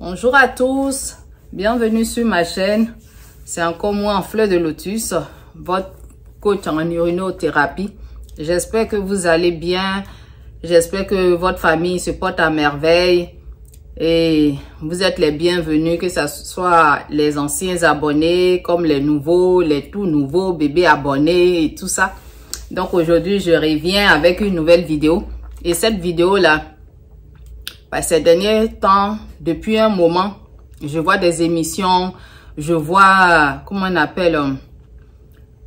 Bonjour à tous, bienvenue sur ma chaîne. C'est encore moi en fleur de lotus, votre coach en urinothérapie. J'espère que vous allez bien, j'espère que votre famille se porte à merveille et vous êtes les bienvenus, que ce soit les anciens abonnés comme les nouveaux, les tout nouveaux bébés abonnés et tout ça. Donc aujourd'hui je reviens avec une nouvelle vidéo et cette vidéo là, ces derniers temps, depuis un moment, je vois des émissions, je vois, comment on appelle,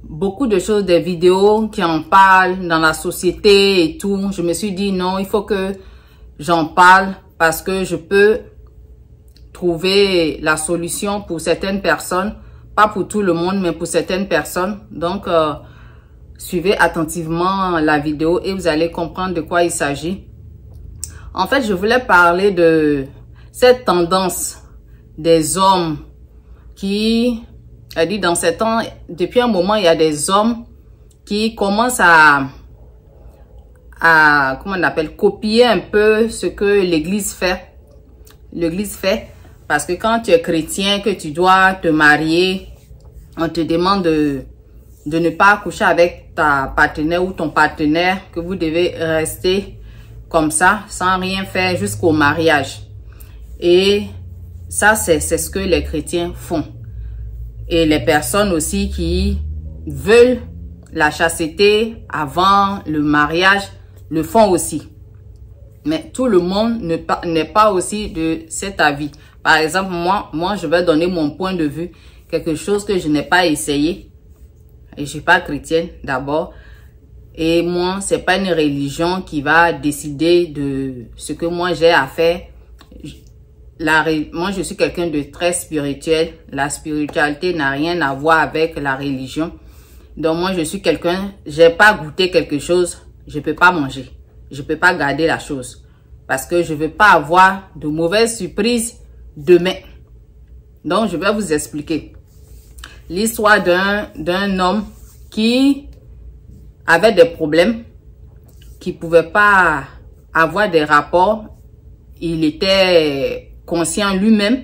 beaucoup de choses, des vidéos qui en parlent dans la société et tout. Je me suis dit non, il faut que j'en parle parce que je peux trouver la solution pour certaines personnes, pas pour tout le monde, mais pour certaines personnes. Donc, suivez attentivement la vidéo et vous allez comprendre de quoi il s'agit. En fait, je voulais parler de cette tendance des hommes qui, dit dans ces temps, depuis un moment, il y a des hommes qui commencent à comment on appelle, copier un peu ce que l'Église fait. L'Église fait, parce que quand tu es chrétien, que tu dois te marier, on te demande de ne pas coucher avec ta partenaire ou ton partenaire, que vous devez rester comme ça, sans rien faire jusqu'au mariage. Et ça, c'est ce que les chrétiens font. Et les personnes aussi qui veulent la chasteté avant le mariage le font aussi. Mais tout le monde n'est pas aussi de cet avis. Par exemple, moi, je vais donner mon point de vue. Quelque chose que je n'ai pas essayé. Et je suis pas chrétienne d'abord. Et moi, c'est pas une religion qui va décider de ce que moi j'ai à faire. Moi, je suis quelqu'un de très spirituel. La spiritualité n'a rien à voir avec la religion. Donc, moi, je suis quelqu'un, j'ai pas goûté quelque chose, je peux pas manger. Je peux pas garder la chose. Parce que je veux pas avoir de mauvaises surprises demain. Donc, je vais vous expliquer l'histoire d'un homme qui avait des problèmes, qui pouvait pas avoir des rapports. Il était conscient lui-même,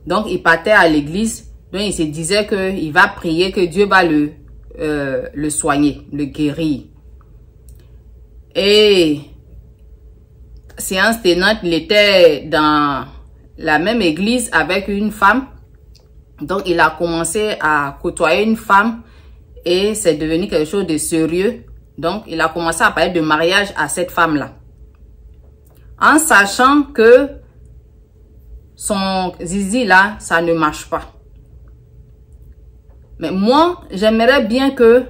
donc il partait à l'église, donc il se disait que il va prier, que Dieu va le soigner, le guérir. Et séance tenante, il était dans la même église avec une femme, donc il a commencé à côtoyer une femme et c'est devenu quelque chose de sérieux. Donc, il a commencé à parler de mariage à cette femme-là. En sachant que son zizi-là, ça ne marche pas. Mais moi, j'aimerais bien que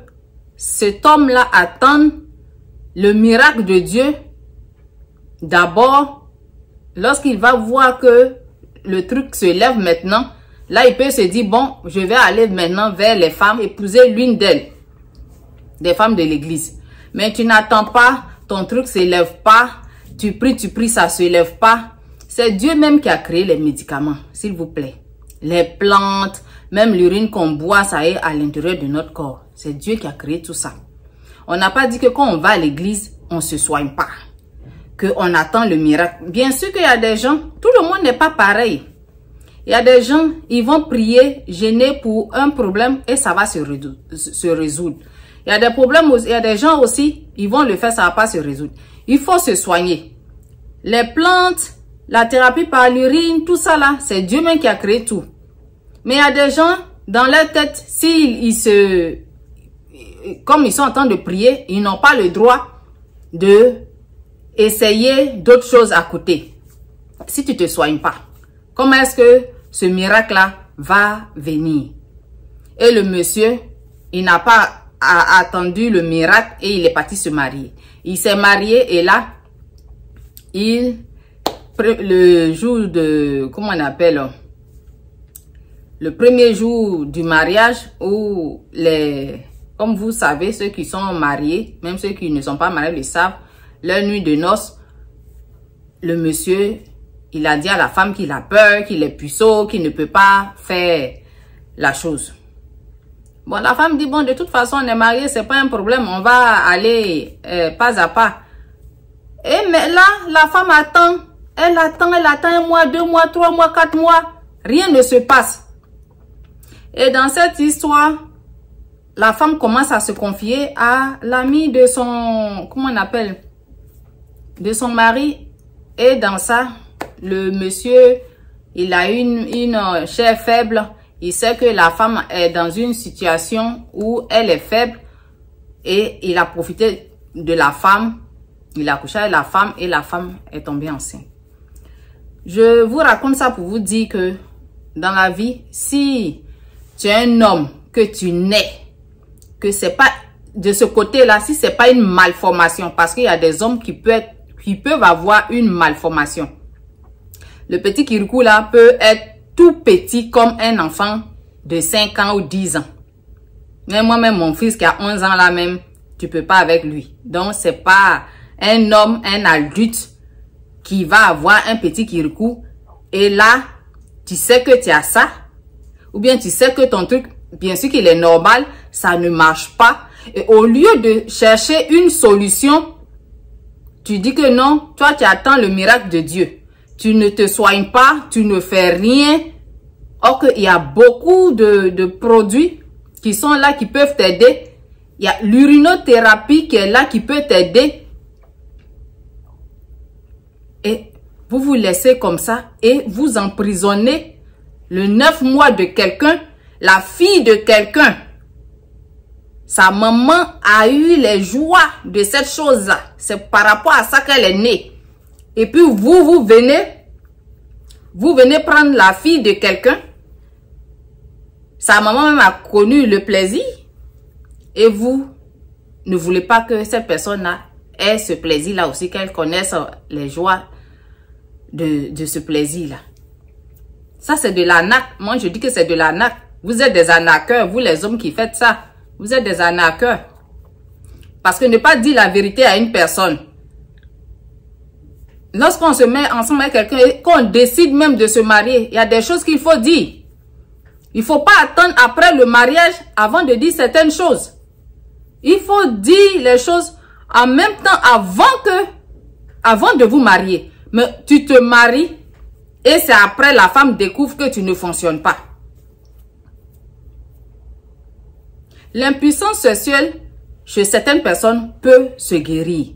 cet homme-là attende le miracle de Dieu. D'abord, lorsqu'il va voir que le truc se lève maintenant, là, il peut se dire, bon, je vais aller maintenant vers les femmes, épouser l'une d'elles, des femmes de l'église. Mais tu n'attends pas, ton truc se lève pas, tu pries, ça se lève pas. C'est Dieu même qui a créé les médicaments, s'il vous plaît. Les plantes, même l'urine qu'on boit, ça est à l'intérieur de notre corps. C'est Dieu qui a créé tout ça. On n'a pas dit que quand on va à l'église, on se soigne pas, qu'on attend le miracle. Bien sûr qu'il y a des gens, tout le monde n'est pas pareil. Il y a des gens, ils vont prier, jeûner pour un problème et ça va se résoudre. Il y a des problèmes aussi, il y a des gens aussi, ils vont le faire, ça va pas se résoudre. Il faut se soigner. Les plantes, la thérapie par l'urine, tout ça là, c'est Dieu même qui a créé tout. Mais il y a des gens, dans leur tête, comme ils sont en train de prier, ils n'ont pas le droit de essayer d'autres choses à côté. Si tu te soignes pas, comment est-ce que ce miracle-là va venir? Et le monsieur, il n'a pas attendu le miracle et il est parti se marier. Il s'est marié et là, le jour de, comment on appelle, le premier jour du mariage où comme vous savez, ceux qui sont mariés, même ceux qui ne sont pas mariés le savent, leur nuit de noces, le monsieur, il a dit à la femme qu'il a peur, qu'il est puceau, qu'il ne peut pas faire la chose. Bon, la femme dit, bon, de toute façon, on est mariés, c'est pas un problème, on va aller pas à pas. Et mais là, la femme attend Elle attend 1 mois, 2 mois, 3 mois, 4 mois. Rien ne se passe. Et dans cette histoire, la femme commence à se confier à l'ami de son, comment on appelle, de son mari. Et dans ça, le monsieur, il a une chair faible. Il sait que la femme est dans une situation où elle est faible. Et il a profité de la femme. Il a couché avec la femme et la femme est tombée enceinte. Je vous raconte ça pour vous dire que dans la vie, si tu es un homme, que tu nais, que c'est pas de ce côté-là, si c'est pas une malformation, parce qu'il y a des hommes qui peuvent avoir une malformation. Le petit Kirikou là peut être tout petit comme un enfant de 5 ans ou 10 ans. Mais moi-même, mon fils qui a 11 ans là même, tu peux pas avec lui. Donc, c'est pas un homme, un adulte qui va avoir un petit Kirikou. Et là, tu sais que tu as ça. Ou bien tu sais que ton truc, bien sûr qu'il est normal, ça ne marche pas. Et au lieu de chercher une solution, tu dis que non, toi tu attends le miracle de Dieu. Tu ne te soignes pas, tu ne fais rien. Or qu'il y a beaucoup de produits qui sont là, qui peuvent t'aider. Il y a l'urinothérapie qui est là, qui peut t'aider. Et vous vous laissez comme ça et vous emprisonnez le 9 mois de quelqu'un, la fille de quelqu'un. Sa maman a eu les joies de cette chose-là. C'est par rapport à ça qu'elle est née. Et puis vous venez prendre la fille de quelqu'un. Sa maman même a connu le plaisir. Et vous ne voulez pas que cette personne-là ait ce plaisir-là aussi, qu'elle connaisse les joies de ce plaisir-là. Ça, c'est de l'arnaque. Moi, je dis que c'est de l'arnaque. Vous êtes des arnaqueurs, vous les hommes qui faites ça. Vous êtes des arnaqueurs. Parce que ne pas dire la vérité à une personne. Lorsqu'on se met ensemble avec quelqu'un et qu'on décide même de se marier, il y a des choses qu'il faut dire. Il ne faut pas attendre après le mariage avant de dire certaines choses. Il faut dire les choses en même temps avant de vous marier. Mais tu te maries et c'est après la femme découvre que tu ne fonctionnes pas. L'impuissance sexuelle chez certaines personnes peut se guérir.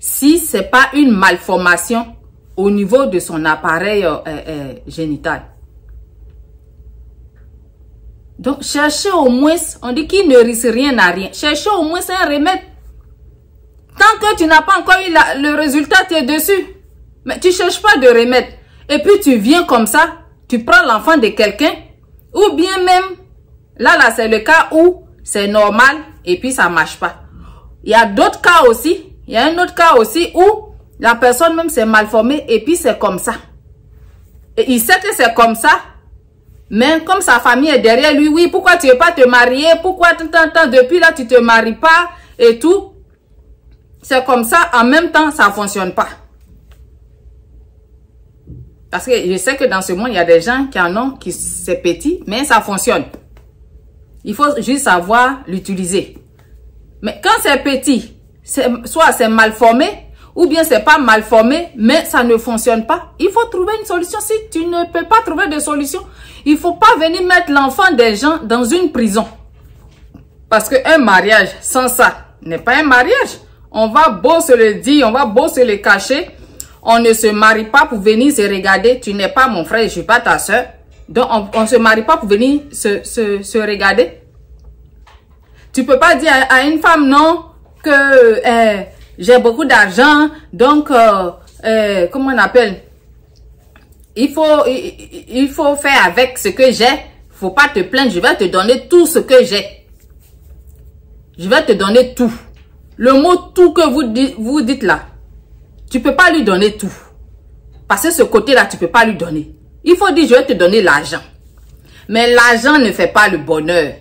Si ce n'est pas une malformation au niveau de son appareil génital. Donc, cherchez au moins, on dit qu'il ne risque rien à rien. Cherchez au moins un remède. Tant que tu n'as pas encore eu le résultat, tu es dessus. Mais tu ne cherches pas de remède. Et puis tu viens comme ça, tu prends l'enfant de quelqu'un. Ou bien même, là c'est le cas où c'est normal et puis ça ne marche pas. Il y a d'autres cas aussi. Il y a un autre cas aussi où la personne même s'est malformée et puis c'est comme ça. Et il sait que c'est comme ça. Mais comme sa famille est derrière lui, oui, pourquoi tu ne veux pas te marier? Pourquoi depuis là tu ne te maries pas et tout? C'est comme ça, en même temps, ça ne fonctionne pas. Parce que je sais que dans ce monde, il y a des gens qui en ont, qui c'est petit, mais ça fonctionne. Il faut juste savoir l'utiliser. Mais quand c'est petit, soit c'est mal formé, ou bien c'est pas mal formé, mais ça ne fonctionne pas. Il faut trouver une solution. Si tu ne peux pas trouver de solution, il ne faut pas venir mettre l'enfant des gens dans une prison. Parce qu'un mariage sans ça n'est pas un mariage. On va beau se le dire, on va beau se le cacher. On ne se marie pas pour venir se regarder. Tu n'es pas mon frère, je ne suis pas ta soeur. Donc, on ne se marie pas pour venir se regarder. Tu ne peux pas dire à une femme, non, que j'ai beaucoup d'argent. Donc, comment on appelle? Il faut faire avec ce que j'ai. Il ne faut pas te plaindre. Je vais te donner tout ce que j'ai. Je vais te donner tout. Le mot tout que vous dites là, tu ne peux pas lui donner tout. Parce que ce côté-là, tu ne peux pas lui donner. Il faut dire, je vais te donner l'argent. Mais l'argent ne fait pas le bonheur.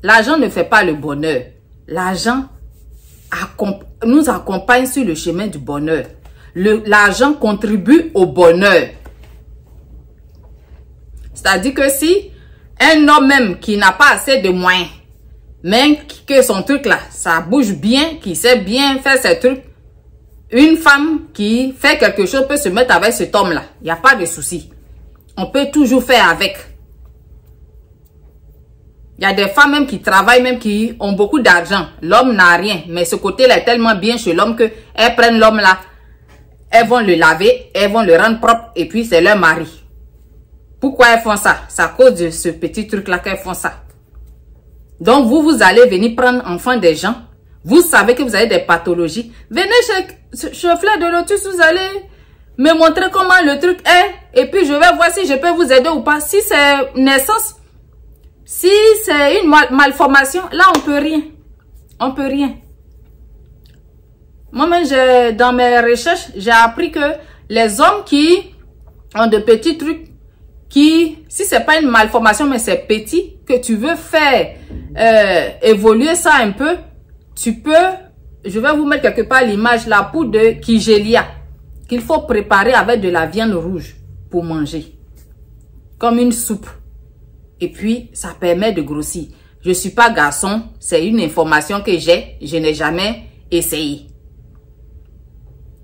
L'argent ne fait pas le bonheur. L'argent nous accompagne sur le chemin du bonheur. L'argent contribue au bonheur. C'est-à-dire que si un homme même qui n'a pas assez de moyens, mais que son truc là, ça bouge bien, qui sait bien faire ses trucs, une femme qui fait quelque chose peut se mettre avec cet homme-là. Il n'y a pas de souci. On peut toujours faire avec. Il y a des femmes même qui travaillent, même qui ont beaucoup d'argent. L'homme n'a rien. Mais ce côté-là est tellement bien chez l'homme qu'elles prennent l'homme-là. Elles vont le laver, elles vont le rendre propre et puis c'est leur mari. Pourquoi elles font ça? C'est à cause de ce petit truc-là qu'elles font ça. Donc vous allez venir prendre enfant des gens. Vous savez que vous avez des pathologies. Venez chez Fleur de Lotus, vous allez me montrer comment le truc est. Et puis je vais voir si je peux vous aider ou pas. Si c'est naissance, si c'est une malformation, là on peut rien. On peut rien. Moi-même, dans mes recherches, j'ai appris que les hommes qui ont de petits trucs, si c'est pas une malformation, mais c'est petit, que tu veux faire évoluer ça un peu, tu peux, je vais vous mettre quelque part l'image, la poudre de Kigelia, qu'il faut préparer avec de la viande rouge pour manger, comme une soupe. Et puis, ça permet de grossir. Je ne suis pas garçon, c'est une information que je n'ai jamais essayé.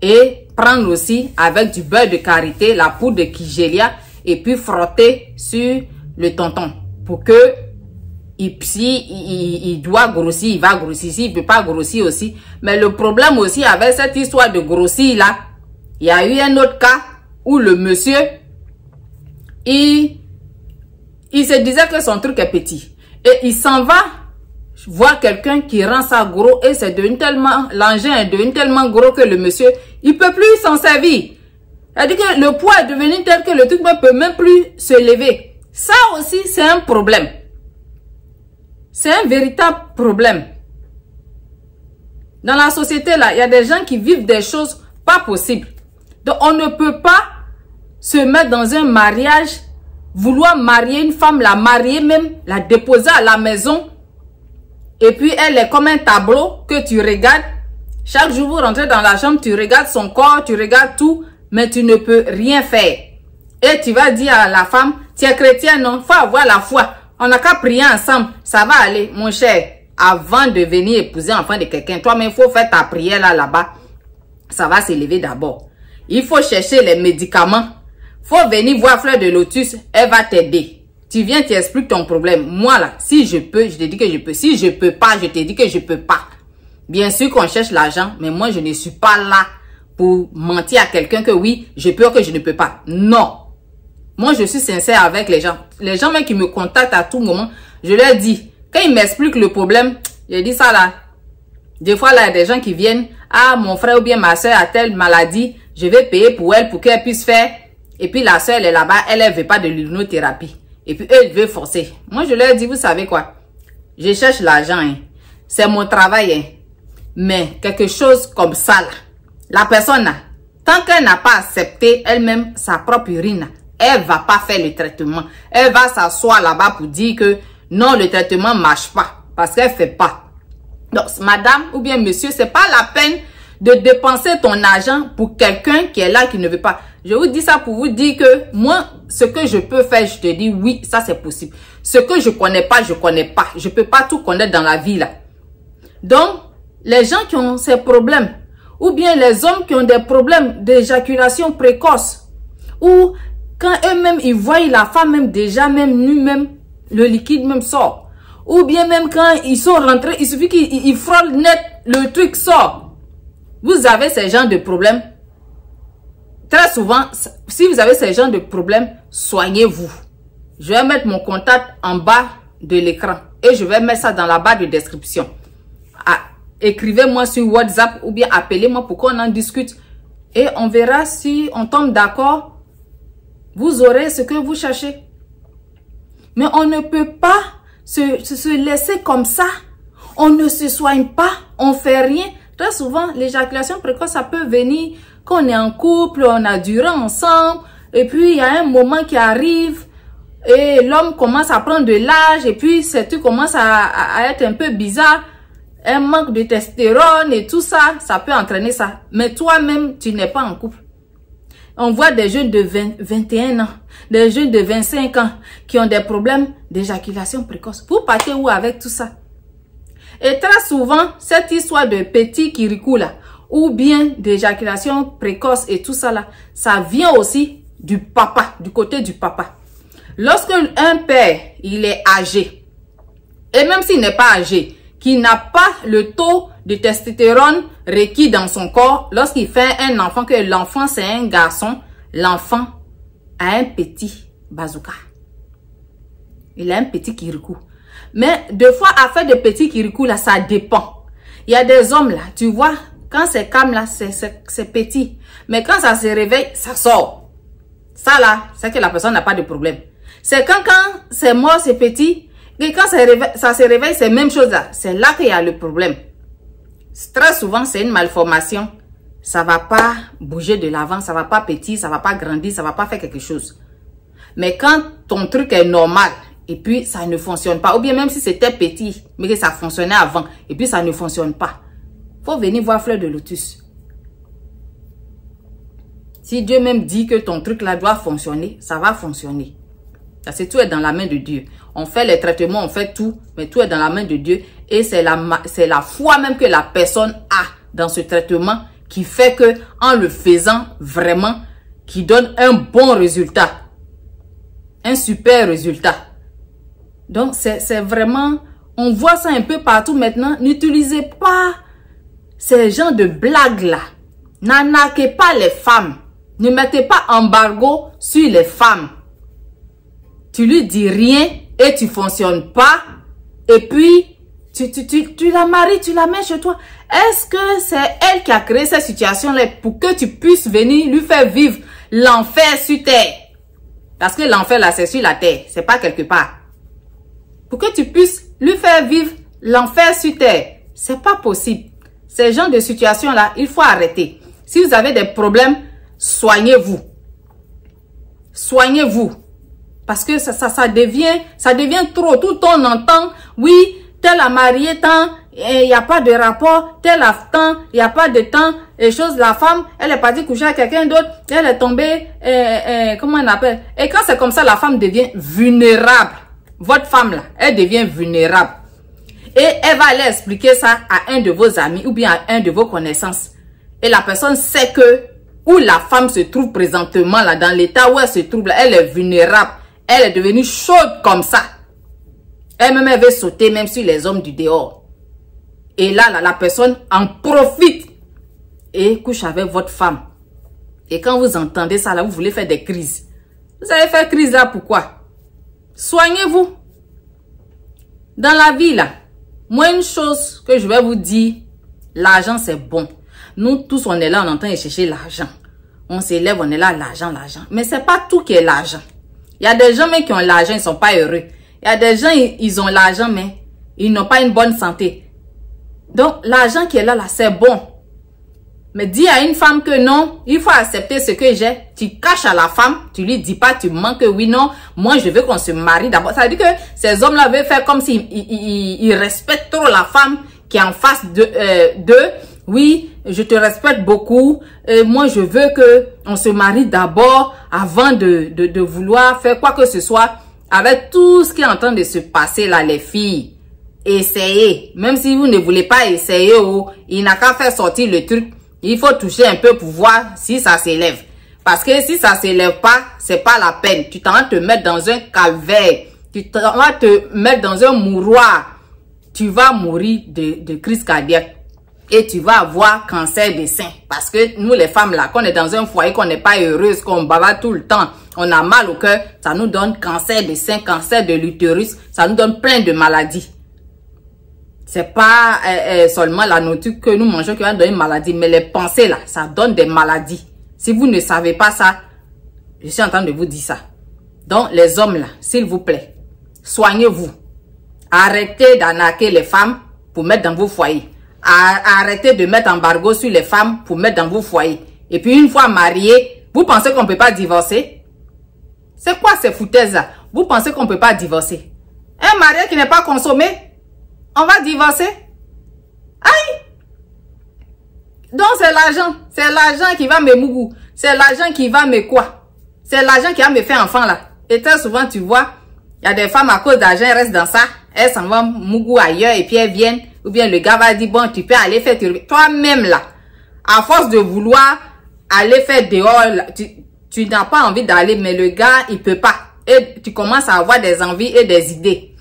Et prendre aussi avec du beurre de karité, la poudre de Kigelia, et puis frotter sur le tonton pour que si il doit grossir, il va grossir. S'il ne peut pas grossir aussi. Mais le problème aussi avec cette histoire de grossir là, il y a eu un autre cas où le monsieur, il se disait que son truc est petit. Et il s'en va voir quelqu'un qui rend ça gros et c'est devenu tellement, l'engin est devenu tellement gros que le monsieur, il peut plus s'en servir. C'est-à-dire que le poids est devenu tel que le truc ne peut même plus se lever. Ça aussi, c'est un problème. C'est un véritable problème. Dans la société, là, il y a des gens qui vivent des choses pas possibles. Donc, on ne peut pas se mettre dans un mariage, vouloir marier une femme, la marier même, la déposer à la maison. Et puis, elle est comme un tableau que tu regardes. Chaque jour, vous rentrez dans la chambre, tu regardes son corps, tu regardes tout, mais tu ne peux rien faire. Et tu vas dire à la femme, tu es chrétien, non? Faut avoir la foi. On n'a qu'à prier ensemble. Ça va aller, mon cher. Avant de venir épouser l'enfant de quelqu'un, toi-même, il faut faire ta prière là-bas. Ça va s'élever d'abord. Il faut chercher les médicaments. Faut venir voir Fleur de Lotus. Elle va t'aider. Tu viens, tu expliques ton problème. Moi, là, si je peux, je te dis que je peux. Si je peux pas, je te dis que je peux pas. Bien sûr qu'on cherche l'argent, mais moi, je ne suis pas là pour mentir à quelqu'un que oui, je peux ou que je ne peux pas. Non. Moi, je suis sincère avec les gens. Les gens même qui me contactent à tout moment, je leur dis, quand ils m'expliquent le problème, je dis ça là. Des fois, là, il y a des gens qui viennent, ah, mon frère ou bien ma soeur a telle maladie, je vais payer pour elle pour qu'elle puisse faire. Et puis la soeur, elle est là-bas, elle ne veut pas de l'immunothérapie. Et puis eux, ils veulent forcer. Moi, je leur dis, vous savez quoi? Je cherche l'argent, hein. C'est mon travail, hein. Mais quelque chose comme ça, là, la personne, là, tant qu'elle n'a pas accepté elle-même sa propre urine, elle va pas faire le traitement. Elle va s'asseoir là-bas pour dire que non, le traitement ne marche pas. Parce qu'elle ne fait pas. Donc, madame ou bien monsieur, c'est pas la peine de dépenser ton argent pour quelqu'un qui est là, qui ne veut pas. Je vous dis ça pour vous dire que moi, ce que je peux faire, je te dis oui, ça c'est possible. Ce que je connais pas, je connais pas. Je peux pas tout connaître dans la vie là. Donc, les gens qui ont ces problèmes, ou bien les hommes qui ont des problèmes d'éjaculation précoce, ou quand eux-mêmes, ils voient la femme même déjà, même nue, même, le liquide même sort. Ou bien même quand ils sont rentrés, il suffit qu'ils frôlent net, le truc sort. Vous avez ces genres de problèmes. Très souvent, si vous avez ces genres de problèmes, soignez-vous. Je vais mettre mon contact en bas de l'écran. Et je vais mettre ça dans la barre de description. Écrivez-moi sur WhatsApp ou bien appelez-moi pour qu'on en discute. Et on verra si on tombe d'accord. Vous aurez ce que vous cherchez. Mais on ne peut pas se laisser comme ça. On ne se soigne pas. On fait rien. Très souvent, l'éjaculation précoce, ça peut venir quand on est en couple, on a duré ensemble. Et puis, il y a un moment qui arrive. Et l'homme commence à prendre de l'âge. Et puis, ce truc commence à être un peu bizarre. Un manque de testostérone et tout ça, ça peut entraîner ça. Mais toi-même, tu n'es pas en couple. On voit des jeunes de 21 ans, des jeunes de 25 ans qui ont des problèmes d'éjaculation précoce. Vous partez où avec tout ça? Et très souvent, cette histoire de petit kirikou là, ou bien d'éjaculation précoce et tout ça là, ça vient aussi du papa, du côté du papa. Lorsque un père, il est âgé, et même s'il n'est pas âgé, qui n'a pas le taux de testostérone requis dans son corps, lorsqu'il fait un enfant, que l'enfant c'est un garçon, l'enfant a un petit bazooka. Il a un petit kirikou. Mais deux fois, à faire de petits kirikou là, ça dépend. Il y a des hommes là, tu vois, quand c'est calme là, c'est petit. Mais quand ça se réveille, ça sort. Ça là, c'est que la personne n'a pas de problème. C'est quand c'est mort, c'est petit. Et quand ça se réveille, c'est la même chose là. C'est là qu'il y a le problème. Très souvent, c'est une malformation. Ça va pas bouger de l'avant, ça va pas petit, ça va pas grandir, ça va pas faire quelque chose. Mais quand ton truc est normal, et puis ça ne fonctionne pas, ou bien même si c'était petit, mais que ça fonctionnait avant, et puis ça ne fonctionne pas, faut venir voir Fleur de Lotus. Si Dieu même dit que ton truc là doit fonctionner, ça va fonctionner. Parce que tout est dans la main de Dieu. On fait les traitements, on fait tout, mais tout est dans la main de Dieu. Et c'est la foi même que la personne a dans ce traitement qui fait que, en le faisant vraiment, qui donne un bon résultat. Un super résultat. Donc, c'est vraiment, on voit ça un peu partout maintenant. N'utilisez pas ces genres de blagues là. N'arnaquez pas les femmes. Ne mettez pas embargo sur les femmes. Tu lui dis rien et tu fonctionnes pas. Et puis, tu la maries, tu la mets chez toi. Est-ce que c'est elle qui a créé cette situation-là pour que tu puisses venir lui faire vivre l'enfer sur terre? Parce que l'enfer là, c'est sur la terre. C'est pas quelque part. Pour que tu puisses lui faire vivre l'enfer sur terre. C'est pas possible. Ces genres de situations-là, il faut arrêter. Si vous avez des problèmes, soignez-vous. Soignez-vous. Parce que ça devient trop. Tout on entend, oui, tel a marié tant, il n'y a pas de rapport, tel a tant, il n'y a pas de temps, et chose, la femme, elle est partie coucher avec quelqu'un d'autre, elle est tombée, comment on appelle? Et quand c'est comme ça, la femme devient vulnérable. Votre femme là, elle devient vulnérable. Et elle va aller expliquer ça à un de vos amis ou bien à un de vos connaissances. Et la personne sait que où la femme se trouve présentement là, dans l'état où elle se trouve là, elle est vulnérable. Elle est devenue chaude comme ça. Elle-même, elle veut sauter même sur les hommes du dehors. Et là, la personne en profite et couche avec votre femme. Et quand vous entendez ça là, vous voulez faire des crises. Vous allez faire crise là, pourquoi? Soignez-vous. Dans la vie là, moi une chose que je vais vous dire, l'argent c'est bon. Nous tous on est là, on est en train de chercher l'argent. On s'élève, on est là, l'argent. Mais c'est pas tout qui est l'argent. Il y a des gens mais qui ont l'argent, ils sont pas heureux. Il y a des gens, ils ont l'argent mais ils n'ont pas une bonne santé. Donc l'argent qui est là, c'est bon. Mais dis à une femme que non, il faut accepter ce que j'ai. Tu caches à la femme, tu lui dis pas, tu manques que oui, non, moi je veux qu'on se marie d'abord. Ça veut dire que ces hommes-là veulent faire comme s'ils ils respectent trop la femme qui est en face d'eux. Oui, je te respecte beaucoup. Moi je veux que on se marie d'abord avant de vouloir faire quoi que ce soit. Avec tout ce qui est en train de se passer là, les filles, essayez. Même si vous ne voulez pas essayer, il n'a qu'à faire sortir le truc. Il faut toucher un peu pour voir si ça s'élève. Parce que si ça s'élève pas, c'est pas la peine. Tu t'en vas te mettre dans un calvaire. Tu t'en vas te mettre dans un mouroir. Tu vas mourir de crise cardiaque. Et tu vas avoir cancer des seins. Parce que nous les femmes là, qu'on est dans un foyer, qu'on n'est pas heureuse, qu'on bavarde tout le temps, on a mal au cœur, ça nous donne cancer des seins, cancer de l'utérus, ça nous donne plein de maladies. C'est pas seulement la nourriture que nous mangeons qui va donner une maladie, mais les pensées là, ça donne des maladies. Si vous ne savez pas ça, je suis en train de vous dire ça. Donc les hommes là, s'il vous plaît, soignez-vous. Arrêtez d'arnaquer les femmes pour mettre dans vos foyers. Arrêtez de mettre embargo sur les femmes pour mettre dans vos foyers. Et puis une fois mariés, vous pensez qu'on ne peut pas divorcer? C'est quoi ces foutaises là? Vous pensez qu'on ne peut pas divorcer? Un mariage qui n'est pas consommé, on va divorcer? Aïe! Donc c'est l'argent. C'est l'argent qui va me mougou. C'est l'argent qui va me quoi? C'est l'argent qui va me faire enfant là. Et très souvent tu vois, il y a des femmes à cause d'argent, elles restent dans ça. Elles s'en vont mougou ailleurs et puis elles viennent. Ou bien le gars va dire, bon, tu peux aller faire toi-même là. à force de vouloir aller faire dehors, tu n'as pas envie d'aller, mais le gars, il peut pas. Et tu commences à avoir des envies et des idées.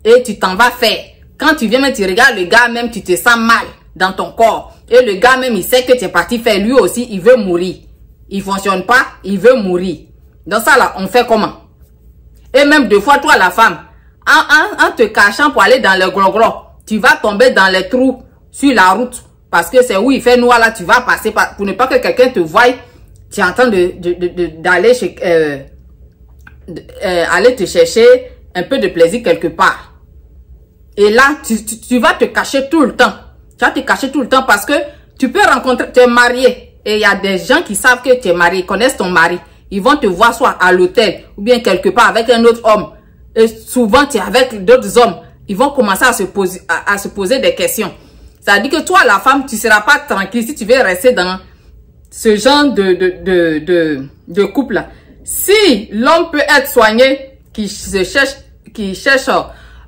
Et tu t'en vas faire. Quand tu viens, tu regardes le gars, même tu te sens mal dans ton corps. Et le gars, même, il sait que tu es parti faire. Lui aussi, il veut mourir. Il fonctionne pas, il veut mourir. Dans ça, là, on fait comment? Et même deux fois, toi, la femme, en te cachant pour aller dans le gros, tu vas tomber dans les trous sur la route. Parce que c'est où il fait noir, là, tu vas passer pour ne pas que quelqu'un te voie. Tu es en train d'aller chez... aller te chercher un peu de plaisir quelque part. Et là, tu vas te cacher tout le temps. Tu vas te cacher tout le temps parce que tu peux rencontrer, tu es marié. Et il y a des gens qui savent que tu es marié, ils connaissent ton mari. Ils vont te voir soit à l'hôtel ou bien quelque part avec un autre homme. Et souvent, tu es avec d'autres hommes. Ils vont commencer à se poser des questions. Ça veut dire que toi, la femme, tu ne seras pas tranquille si tu veux rester dans ce genre de couple-là. Si l'homme peut être soigné, qui cherche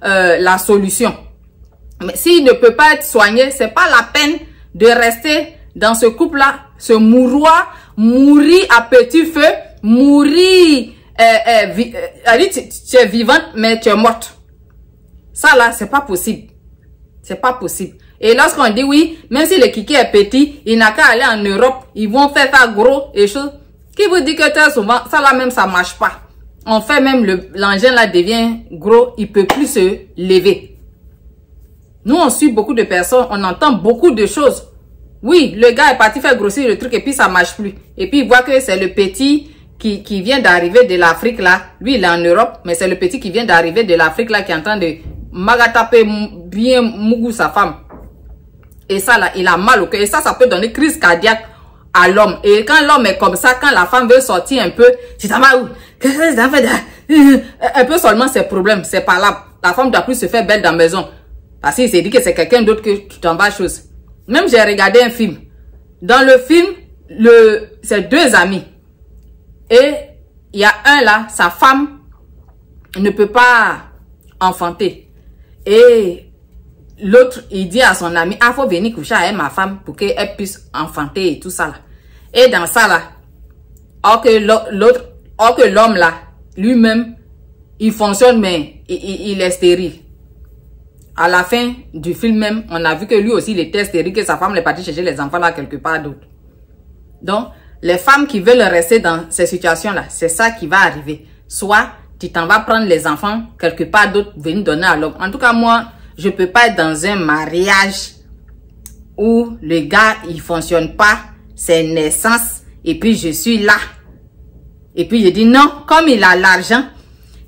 la solution. Mais s'il ne peut pas être soigné, c'est pas la peine de rester dans ce couple-là, se mourir à petit feu, mourir, tu es vivante, mais tu es morte. Ça là, c'est pas possible. C'est pas possible. Et lorsqu'on dit oui, même si le kiki est petit, il n'a qu'à aller en Europe, ils vont faire ça gros et choses. Qui vous dit que très souvent, ça là même, ça marche pas. En fait, même l'engin là devient gros, il peut plus se lever. Nous, on suit beaucoup de personnes, on entend beaucoup de choses. Oui, le gars est parti faire grossir le truc et puis ça marche plus. Et puis il voit que c'est le petit qui vient d'arriver de l'Afrique là. Lui, il est en Europe, mais c'est le petit qui vient d'arriver de l'Afrique là qui est en train de magataper bien mougou sa femme. Et ça là, il a mal au cœur. Et ça peut donner crise cardiaque à l'homme. Et quand l'homme est comme ça, quand la femme veut sortir un peu, tu t'en vas où? Un peu seulement ses problèmes, c'est pas là. La femme doit plus se faire belle dans la maison. Parce qu'il s'est dit que c'est quelqu'un d'autre que tu t'en vas chose. Même j'ai regardé un film. Dans le film, c'est deux amis. Et il y a un là, sa femme ne peut pas enfanter. Et l'autre, il dit à son ami, ah, faut venir coucher avec ma femme pour qu'elle puisse enfanter et tout ça là. Et dans ça là, or que l'homme là, lui-même, il fonctionne, mais il est stérile. À la fin du film même, on a vu que lui aussi, il était stérile, que sa femme est partie chercher les enfants là quelque part d'autre. Donc, les femmes qui veulent rester dans ces situations-là, c'est ça qui va arriver. Soit, tu t'en vas prendre les enfants quelque part d'autre, venir donner à l'homme. En tout cas, moi, je peux pas être dans un mariage où le gars, il fonctionne pas, c'est naissance, et puis je suis là. Et puis je dis non, comme il a l'argent,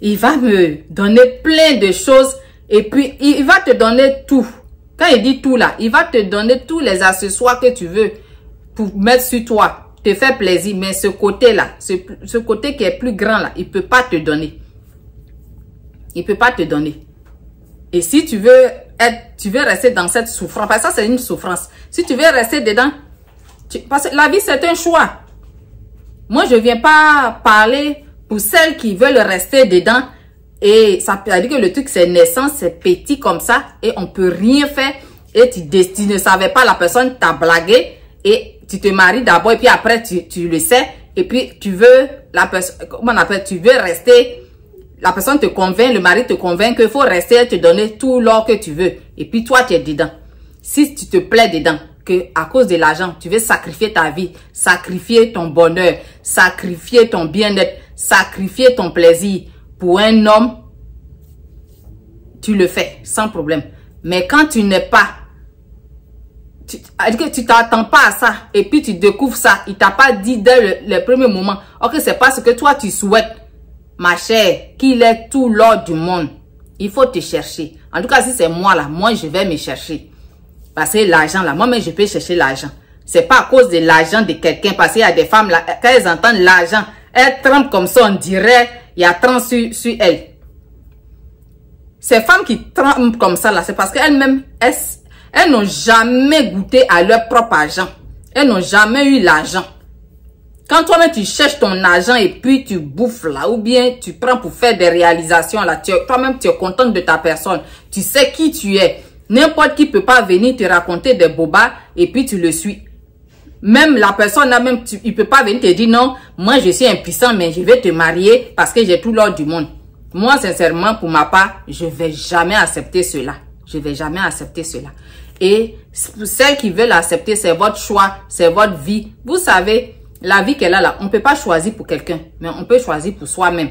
il va me donner plein de choses, et puis il va te donner tout. Quand il dit tout là, il va te donner tous les accessoires que tu veux pour mettre sur toi, te faire plaisir. Mais ce côté-là, ce côté qui est plus grand là, il peut pas te donner. Il peut pas te donner. Et si tu veux rester dans cette souffrance, parce que ça c'est une souffrance. Si tu veux rester dedans, parce que la vie c'est un choix. Moi je viens pas parler pour celles qui veulent rester dedans. Et ça veut dire que le truc c'est naissance, c'est petit comme ça. Et on peut rien faire. Et tu ne savais pas, la personne t'a blagué. Et tu te maries d'abord et puis après tu le sais. Et puis tu veux, la personne, comment on appelle, tu veux rester. La personne te convainc, le mari te convainc qu'il faut rester, te donner tout l'or que tu veux. Et puis toi, tu es dedans. Si tu te plais dedans, que à cause de l'argent, tu veux sacrifier ta vie, sacrifier ton bonheur, sacrifier ton bien-être, sacrifier ton plaisir pour un homme, tu le fais sans problème. Mais quand tu n'es pas, tu t'attends pas à ça et puis tu découvres ça, il t'a pas dit dès le premier moment, ok, c'est pas ce que toi tu souhaites. Ma chère, qu'il est tout l'or du monde, il faut te chercher. En tout cas, si c'est moi là, moi je vais me chercher. Parce que l'argent là, moi-même je peux chercher l'argent. C'est pas à cause de l'argent de quelqu'un. Parce qu'il y a des femmes là, quand elles entendent l'argent, elles tremblent comme ça, on dirait, il y a 30 sur elles. Ces femmes qui tremblent comme ça là, c'est parce qu'elles-mêmes, elles n'ont jamais goûté à leur propre argent. Elles n'ont jamais eu l'argent. Quand toi-même tu cherches ton argent et puis tu bouffes là, ou bien tu prends pour faire des réalisations là, toi-même tu es contente de ta personne, tu sais qui tu es. N'importe qui peut pas venir te raconter des bobas et puis tu le suis. Même la personne là, même, il peut pas venir te dire non, moi je suis impuissant, mais je vais te marier parce que j'ai tout l'or du monde. Moi, sincèrement, pour ma part, je vais jamais accepter cela. Je vais jamais accepter cela. Et pour celles qui veulent accepter, c'est votre choix, c'est votre vie. Vous savez, la vie qu'elle a là, on ne peut pas choisir pour quelqu'un, mais on peut choisir pour soi-même.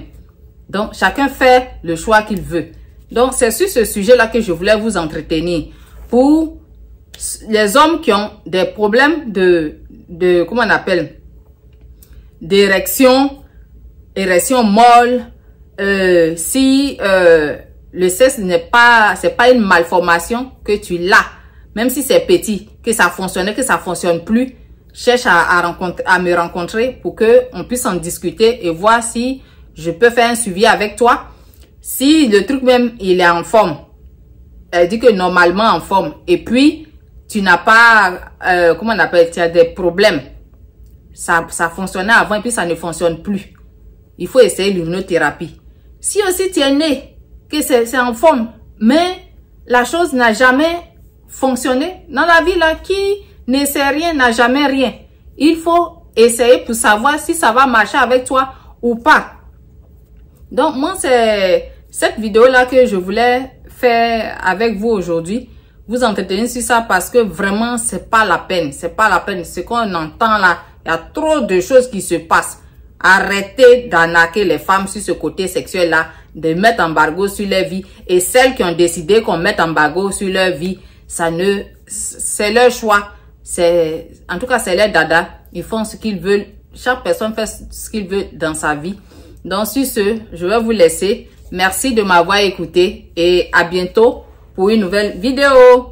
Donc, chacun fait le choix qu'il veut. Donc, c'est sur ce sujet-là que je voulais vous entretenir. Pour les hommes qui ont des problèmes de comment on appelle, d'érection, érection molle, si le sexe c'est pas une malformation que tu l'as, même si c'est petit, que ça fonctionnait, que ça fonctionne plus, cherche à me rencontrer pour que on puisse en discuter et voir si je peux faire un suivi avec toi. Si le truc même, il est en forme, elle dit que normalement en forme, et puis tu n'as pas, comment on appelle, tu as des problèmes. Ça fonctionnait avant et puis ça ne fonctionne plus. Il faut essayer l'urinothérapie. Si aussi tu es né, que c'est en forme, mais la chose n'a jamais fonctionné. Dans la vie là, qui ne sait rien n'a jamais rien. Il faut essayer pour savoir si ça va marcher avec toi ou pas. Donc moi, c'est cette vidéo là que je voulais faire avec vous aujourd'hui. Vous entretenir sur ça parce que vraiment, c'est pas la peine. C'est pas la peine. Ce qu'on entend là, il y a trop de choses qui se passent. Arrêtez d'arnaquer les femmes sur ce côté sexuel-là, de mettre embargo sur leur vie. Et celles qui ont décidé qu'on mette embargo sur leur vie, c'est leur choix. En tout cas, c'est leur dada. Ils font ce qu'ils veulent. Chaque personne fait ce qu'il veut dans sa vie. Donc, sur ce, je vais vous laisser. Merci de m'avoir écouté et à bientôt pour une nouvelle vidéo.